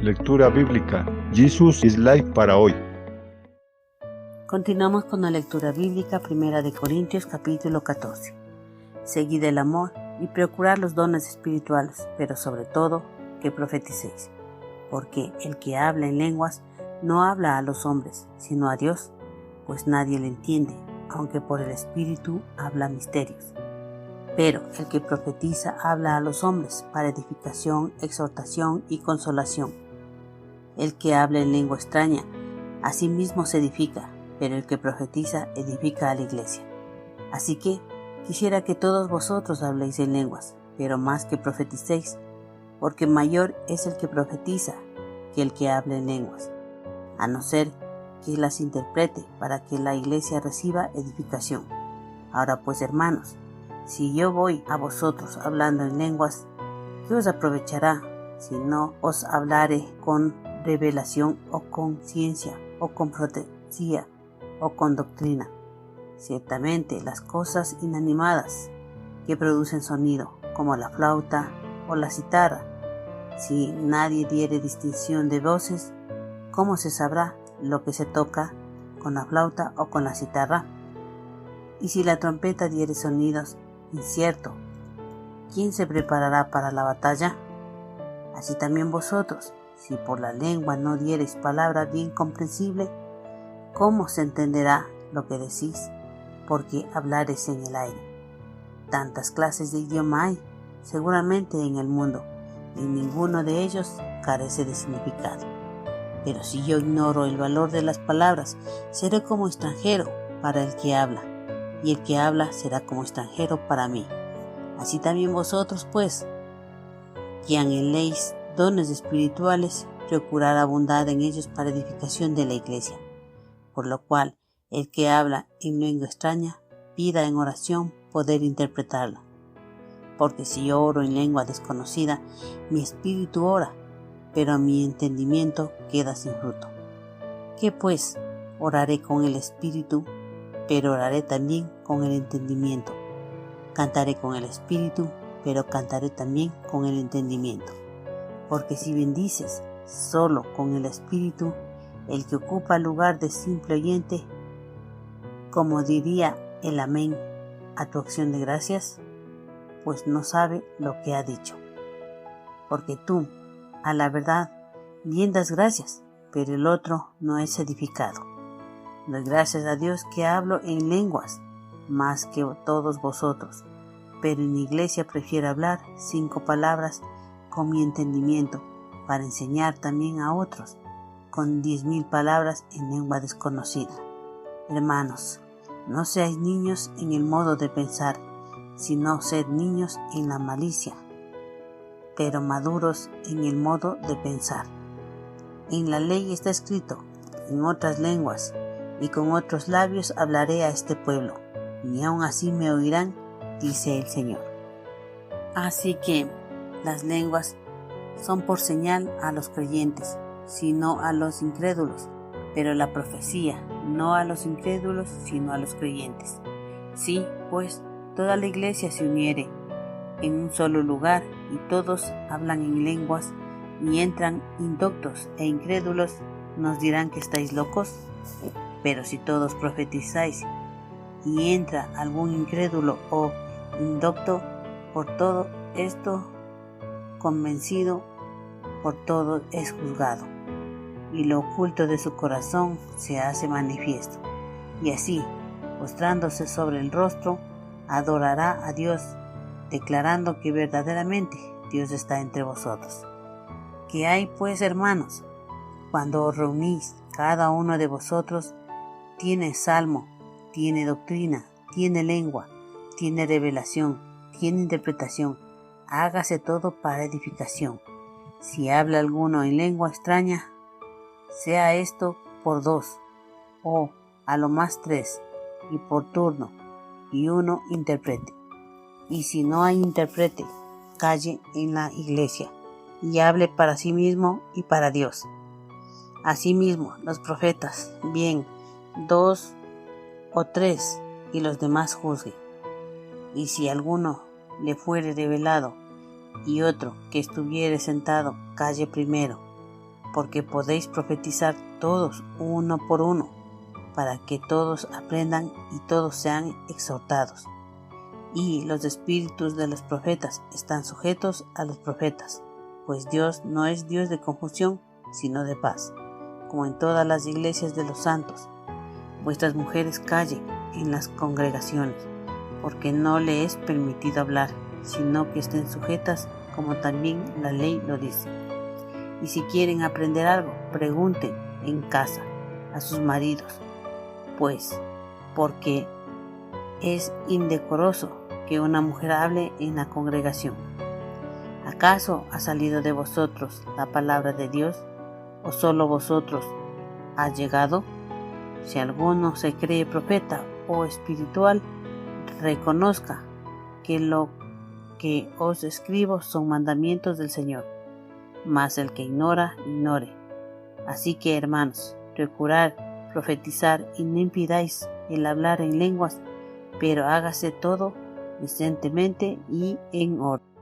Lectura bíblica. Jesus is Life para hoy. Continuamos con la lectura bíblica, 1 Corintios capítulo 14. Seguid el amor y procurad los dones espirituales, pero sobre todo que profeticéis. Porque el que habla en lenguas no habla a los hombres, sino a Dios, pues nadie le entiende, aunque por el Espíritu habla misterios. Pero el que profetiza habla a los hombres para edificación, exhortación y consolación. El que habla en lengua extraña, a sí mismo se edifica, pero el que profetiza edifica a la iglesia. Así que quisiera que todos vosotros habléis en lenguas, pero más que profeticéis, porque mayor es el que profetiza que el que habla en lenguas, a no ser que las interprete para que la iglesia reciba edificación. Ahora pues, hermanos, si yo voy a vosotros hablando en lenguas, ¿qué os aprovechará si no os hablare con revelación o con ciencia o con profecía o con doctrina? Ciertamente las cosas inanimadas que producen sonido, como la flauta o la citarra, si nadie diere distinción de voces, ¿cómo se sabrá lo que se toca con la flauta o con la citarra? Y si la trompeta diere sonidos incierto, ¿quién se preparará para la batalla? Así también vosotros, si por la lengua no diereis palabra bien comprensible, ¿cómo se entenderá lo que decís? Porque hablareis en el aire. Tantas clases de idioma hay, seguramente en el mundo, y ninguno de ellos carece de significado. Pero si yo ignoro el valor de las palabras, seré como extranjero para el que habla, y el que habla será como extranjero para mí. Así también vosotros, pues, que anheléis dones espirituales, procurad abundar en ellos para edificación de la iglesia. Por lo cual, el que habla en lengua extraña, pida en oración poder interpretarla. Porque si yo oro en lengua desconocida, mi espíritu ora, pero mi entendimiento queda sin fruto. ¿Qué pues? Oraré con el espíritu, pero oraré también con el entendimiento. Cantaré con el espíritu, pero cantaré también con el entendimiento. Porque si bendices solo con el espíritu, el que ocupa el lugar de simple oyente, como diría el amén a tu acción de gracias, pues no sabe lo que ha dicho. Porque tú, a la verdad, bien das gracias, pero el otro no es edificado. Doy gracias a Dios que hablo en lenguas más que todos vosotros, pero en mi iglesia prefiero hablar 5 palabras con mi entendimiento para enseñar también a otros con 10,000 palabras en lengua desconocida. Hermanos, no seáis niños en el modo de pensar, sino sed niños en la malicia, pero maduros en el modo de pensar. En la ley está escrito, en otras lenguas y con otros labios hablaré a este pueblo, y aún así me oirán, dice el Señor. Así que las lenguas son por señal a los creyentes, sino a los incrédulos, pero la profecía no a los incrédulos, sino a los creyentes. Sí, pues, toda la iglesia se uniere en un solo lugar y todos hablan en lenguas y entran indoctos e incrédulos, ¿nos dirán que estáis locos? Pero si todos profetizáis y entra algún incrédulo o indocto, por todo esto convencido, por todo es juzgado, y lo oculto de su corazón se hace manifiesto. Y así, postrándose sobre el rostro, adorará a Dios, declarando que verdaderamente Dios está entre vosotros. ¿Qué hay pues, hermanos? Cuando os reunís, cada uno de vosotros tiene salmo, tiene doctrina, tiene lengua, tiene revelación, tiene interpretación. Hágase todo para edificación. Si habla alguno en lengua extraña, sea esto por 2, o a lo más 3, y por turno, y uno interprete. Y si no hay intérprete, calle en la iglesia, y hable para sí mismo y para Dios. Asimismo, los profetas, bien, 2 o 3, y los demás juzguen. Y si alguno le fuere revelado, y otro que estuviere sentado, calle primero, porque podéis profetizar todos uno por uno, para que todos aprendan y todos sean exhortados. Y los espíritus de los profetas están sujetos a los profetas, pues Dios no es Dios de confusión, sino de paz, como en todas las iglesias de los santos. Vuestras mujeres callen en las congregaciones, porque no le es permitido hablar, sino que estén sujetas, como también la ley lo dice. Y si quieren aprender algo, pregunten en casa a sus maridos, pues, porque es indecoroso que una mujer hable en la congregación. ¿Acaso ha salido de vosotros la palabra de Dios, o solo vosotros ha llegado? Si alguno se cree profeta o espiritual, reconozca que lo que os escribo son mandamientos del Señor, mas el que ignora, ignore. Así que, hermanos, procurad profetizar y no impidáis el hablar en lenguas, pero hágase todo decentemente y en orden.